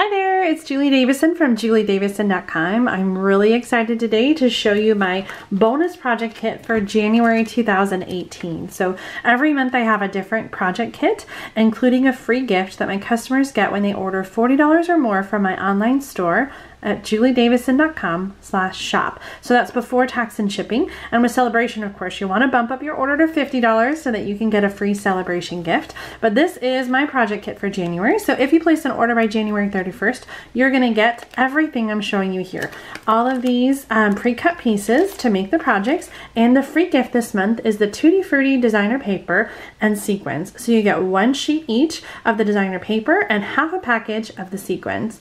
Hi there, it's Julie Davison from juliedavison.com. I'm really excited today to show you my bonus project kit for January 2018. So every month I have a different project kit, including a free gift that my customers get when they order $40 or more from my online store at juliedavison.com/shop. So that's before tax and shipping. And with celebration, of course, you want to bump up your order to $50 so that you can get a free celebration gift. But this is my project kit for January. So if you place an order by January 31st, you're going to get everything I'm showing you here. All of these pre-cut pieces to make the projects, and the free gift this month is the Tutti Frutti designer paper and sequins. So you get one sheet each of the designer paper and half a package of the sequins.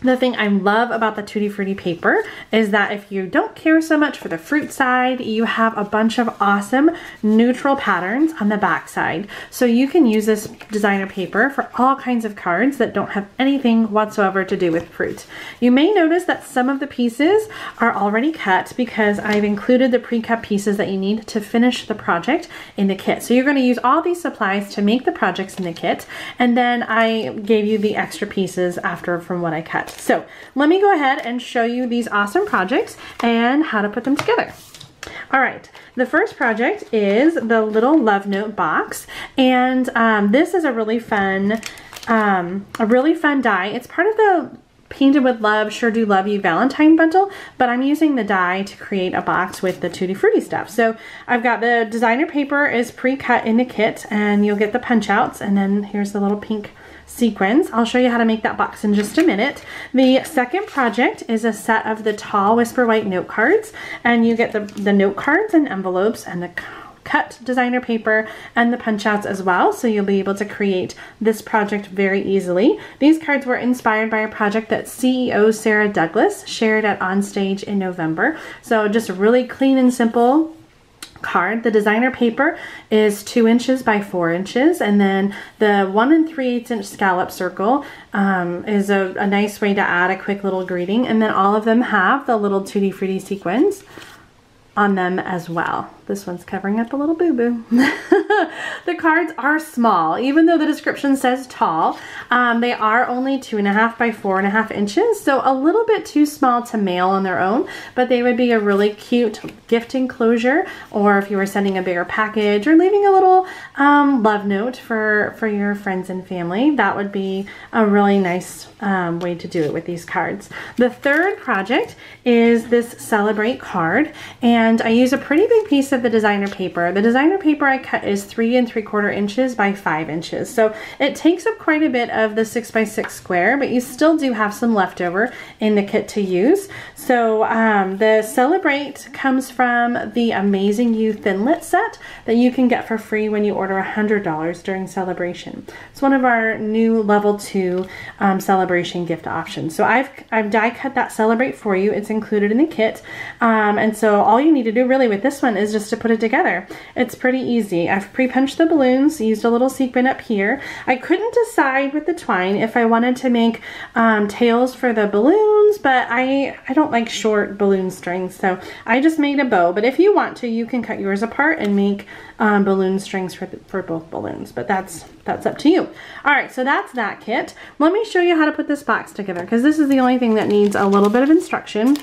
The thing I love about the Tutti Frutti paper is that if you don't care so much for the fruit side, you have a bunch of awesome neutral patterns on the back side. So you can use this designer paper for all kinds of cards that don't have anything whatsoever to do with fruit. You may notice that some of the pieces are already cut because I've included the pre-cut pieces that you need to finish the project in the kit. So you're going to use all these supplies to make the projects in the kit, and then I gave you the extra pieces after from what I cut. So let me go ahead and show you these awesome projects and how to put them together. All right, the first project is the little love note box, and this is a really fun die. It's part of the Painted with Love, Sure Do Love You Valentine bundle, but I'm using the die to create a box with the Tutti Frutti stuff. So I've got the designer paper is pre-cut in the kit, and you'll get the punch outs, and then here's the little pink sequins. I'll show you how to make that box in just a minute. The second project is a set of the tall Whisper White note cards, and you get the note cards and envelopes and the cut designer paper and the punch outs as well, so you'll be able to create this project very easily. These cards were inspired by a project that CEO Sarah Douglas shared at Onstage in November. So just really clean and simple card. The designer paper is 2 inches by 4 inches, and then the 1 3/8 inch scallop circle is a nice way to add a quick little greeting, and then all of them have the little Tutti Frutti sequins on them as well. This one's covering up a little boo-boo. The cards are small, even though the description says tall. They are only 2.5 by 4.5 inches, so a little bit too small to mail on their own, but they would be a really cute gift enclosure, or if you were sending a bigger package or leaving a little love note for your friends and family, that would be a really nice way to do it with these cards. The third project is this Celebrate card, and I use a pretty big piece of the designer paper. The designer paper I cut is 3 3/4 inches by 5 inches. So it takes up quite a bit of the 6 by 6 square, but you still do have some leftover in the kit to use. So the Celebrate comes from the Amazing You Thinlit set that you can get for free when you order $100 during celebration. It's one of our new level 2 celebration gift options. So I've die cut that Celebrate for you. It's included in the kit. And so all you need to do really with this one is just to put it together. It's pretty easy. I've pre-punched the balloons, used a little sequin up here. I couldn't decide with the twine if I wanted to make tails for the balloons, but I don't like short balloon strings, so I just made a bow. But if you want to, you can cut yours apart and make balloon strings for both balloons, but that's up to you. All right, so that's that kit. Let me show you how to put this box together, because this is the only thing that needs a little bit of instruction.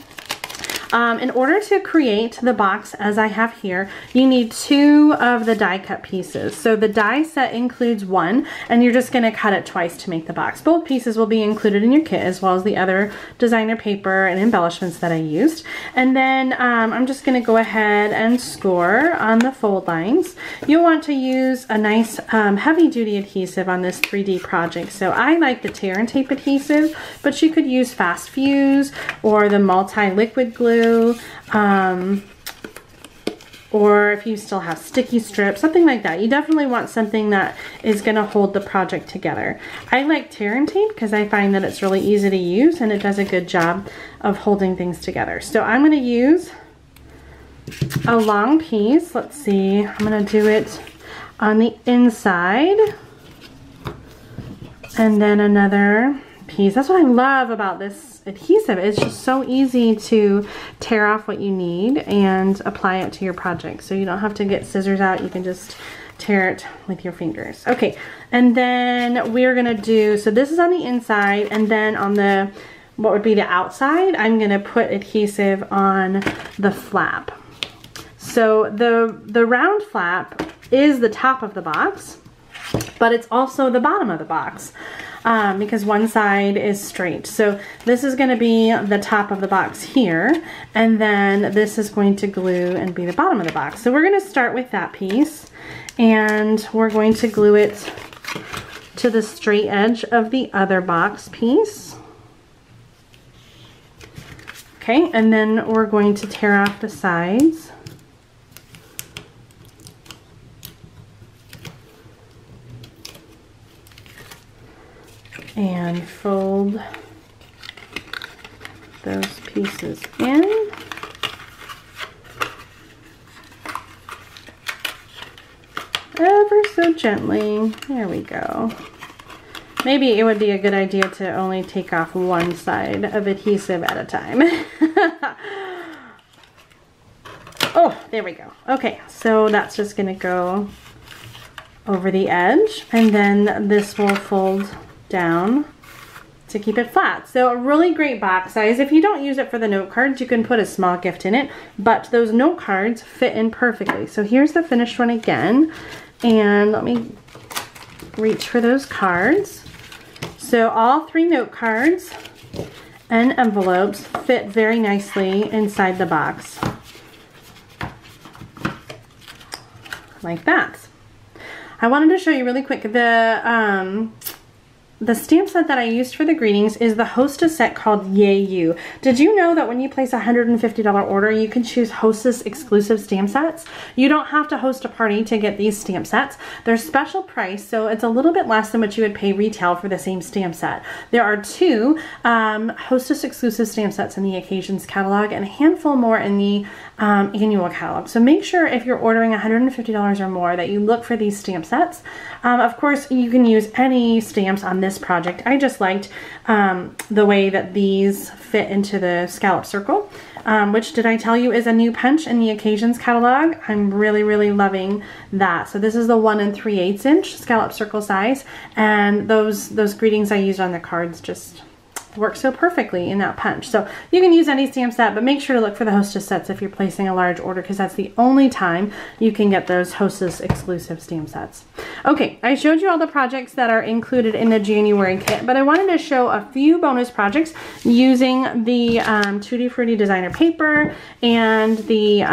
In order to create the box as I have here, you need 2 of the die cut pieces. So the die set includes 1, and you're just going to cut it twice to make the box. Both pieces will be included in your kit, as well as the other designer paper and embellishments that I used. And then I'm just going to go ahead and score on the fold lines. You'll want to use a nice heavy-duty adhesive on this 3D project. So I like the tear and tape adhesive, but you could use Fast Fuse or the multi-liquid glue, or if you still have sticky strips, something like that. You definitely want something that is going to hold the project together. I like tear and tape because I find that it's really easy to use and it does a good job of holding things together. So I'm going to use a long piece. Let's see, I'm going to do it on the inside, and then another piece. That's what I love about this adhesive. It's just so easy to tear off what you need and apply it to your project. So you don't have to get scissors out. You can just tear it with your fingers. Okay, and then we're gonna do, so this is on the inside, and then on the, what would be the outside, I'm gonna put adhesive on the flap. So the round flap is the top of the box, but it's also the bottom of the box because one side is straight. So this is going to be the top of the box here, and then this is going to glue and be the bottom of the box. So we're going to start with that piece, and we're going to glue it to the straight edge of the other box piece. Okay, and then we're going to tear off the sides. And fold those pieces in. Ever so gently. There we go. Maybe it would be a good idea to only take off one side of adhesive at a time. Oh, there we go. Okay, so that's just gonna go over the edge, and then this will fold down to keep it flat. So a really great box size. If you don't use it for the note cards, you can put a small gift in it, but those note cards fit in perfectly. So here's the finished one again, and let me reach for those cards. So all 3 note cards and envelopes fit very nicely inside the box, like that. I wanted to show you really quick, the stamp set that I used for the greetings is the Hostess set called Yay You. Did you know that when you place a $150 order, you can choose Hostess exclusive stamp sets? You don't have to host a party to get these stamp sets. They're special price, so it's a little bit less than what you would pay retail for the same stamp set. There are 2 Hostess exclusive stamp sets in the Occasions catalog and a handful more in the annual catalog. So make sure if you're ordering $150 or more that you look for these stamp sets. Of course, you can use any stamps on this project. I just liked the way that these fit into the scallop circle, which, did I tell you, is a new punch in the Occasions catalog. I'm really loving that. So this is the 1 3/8 inch scallop circle size, and those greetings I used on the cards just work so perfectly in that punch. So you can use any stamp set, but make sure to look for the Hostess sets if you're placing a large order, because that's the only time you can get those Hostess exclusive stamp sets. Okay, I showed you all the projects that are included in the January kit, but I wanted to show a few bonus projects using the Tutti Frutti designer paper and the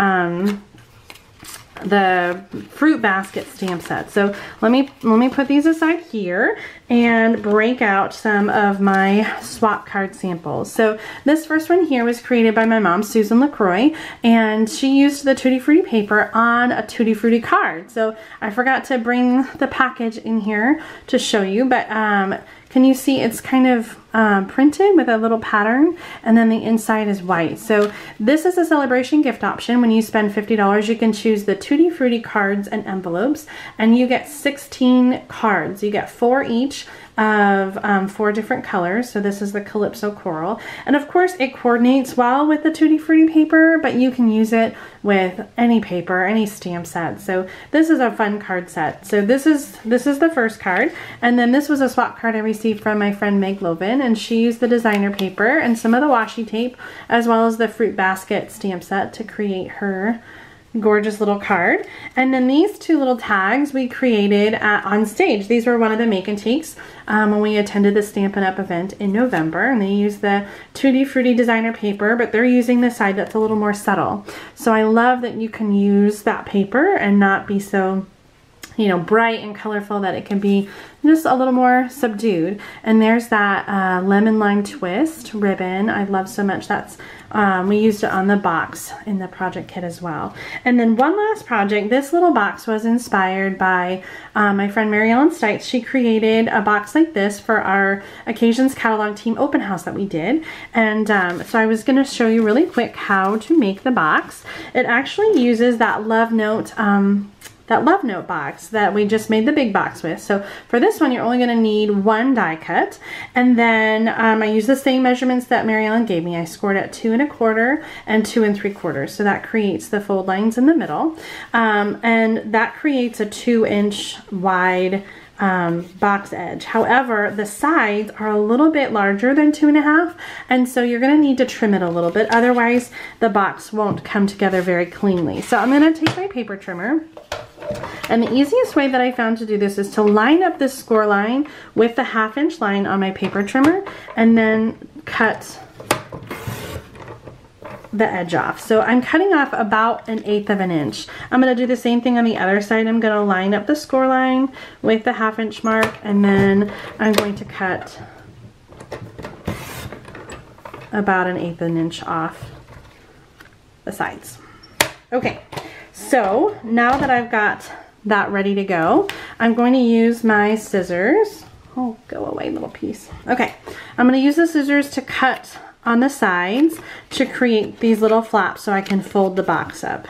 fruit basket stamp set. So let me put these aside here and break out some of my swap card samples. So this first one here was created by my mom, Susan LaCroix, and she used the Tutti Frutti paper on a Tutti Frutti card. So I forgot to bring the package in here to show you, but can you see it's kind of printed with a little pattern, and then the inside is white. So this is a celebration gift option. When you spend $50, you can choose the Tutti Frutti cards and envelopes, and you get 16 cards. You get 4 each of 4 different colors. So this is the Calypso Coral, and of course it coordinates well with the Tutti Frutti paper, but you can use it with any paper, any stamp set. So this is a fun card set. So this is the first card, and then this was a swap card I received from my friend Meg Lovin, and she used the designer paper and some of the washi tape as well as the fruit basket stamp set to create her gorgeous little card. And then these 2 little tags we created on stage. These were one of the make and takes when we attended the Stampin' Up event in November, and they used the Tutti Frutti designer paper, but they're using the side that's a little more subtle. So I love that you can use that paper and not be so, you know, bright and colorful, that it can be just a little more subdued. And there's that lemon lime twist ribbon I love so much. That's we used it on the box in the project kit as well. And then one last project, this little box was inspired by my friend Mary Ellen Stites. She created a box like this for our Occasions catalog team open house that we did. And so I was going to show you really quick how to make the box. It actually uses that Love Note that love note box that we just made the big box with. So for this one, you're only going to need 1 die cut. And then I use the same measurements that Mary Ellen gave me. I scored at 2 1/4 and 2 3/4. So that creates the fold lines in the middle. And that creates a 2-inch wide box edge. However, the sides are a little bit larger than 2 1/2, and so you're going to need to trim it a little bit. Otherwise, the box won't come together very cleanly. So I'm going to take my paper trimmer, and the easiest way that I found to do this is to line up this score line with the 1/2-inch line on my paper trimmer, and then cut the edge off. So I'm cutting off about 1/8 of an inch. I'm going to do the same thing on the other side. I'm going to line up the score line with the 1/2-inch mark, and then I'm going to cut about 1/8 of an inch off the sides. Okay, so now that I've got that ready to go, I'm going to use my scissors. Oh, go away, little piece. Okay, I'm going to use the scissors to cut on the sides to create these little flaps so I can fold the box up.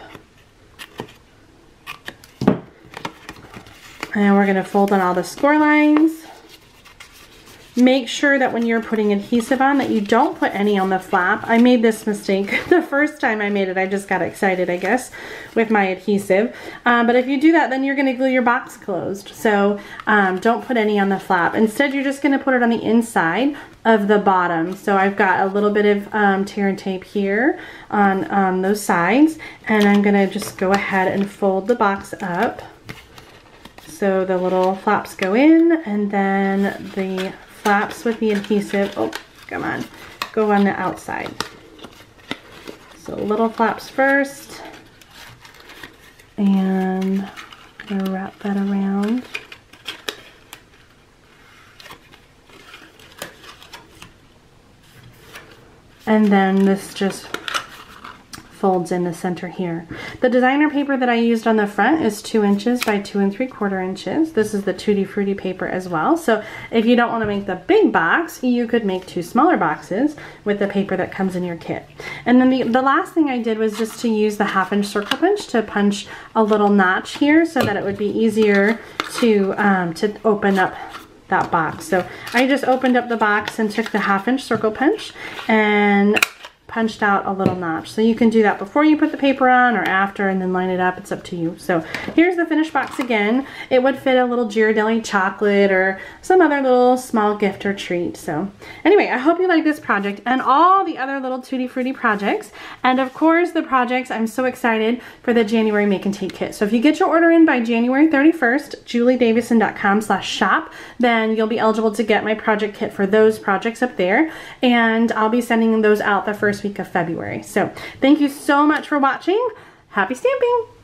And we're going to fold on all the score lines. Make sure that when you're putting adhesive on that you don't put any on the flap. I made this mistake the first time I made it. I just got excited, I guess, with my adhesive. But if you do that, then you're going to glue your box closed. So don't put any on the flap. Instead, you're just going to put it on the inside of the bottom. So I've got a little bit of tear and tape here on those sides. And I'm going to just go ahead and fold the box up. So the little flaps go in, and then the flaps with the adhesive, oh, come on, go on the outside. So little flaps first, and I'm gonna wrap that around. And then this just folds in the center here. The designer paper that I used on the front is 2 inches by 2 3/4 inches. This is the Tutti Frutti paper as well. So if you don't want to make the big box, you could make 2 smaller boxes with the paper that comes in your kit. And then the last thing I did was just to use the 1/2-inch circle punch to punch a little notch here so that it would be easier to open up that box. So I just opened up the box and took the 1/2-inch circle punch and punched out a little notch. So you can do that before you put the paper on or after, and then line it up. It's up to you. So here's the finished box again. It would fit a little Ghirardelli chocolate or some other little small gift or treat. So anyway, I hope you like this project and all the other little Tutti Frutti projects. And of course the projects, I'm so excited for the January Make and Take Kit. So if you get your order in by January 31st, juliedavison.com/shop, then you'll be eligible to get my project kit for those projects up there. And I'll be sending those out the first week of February. So thank you so much for watching. Happy stamping!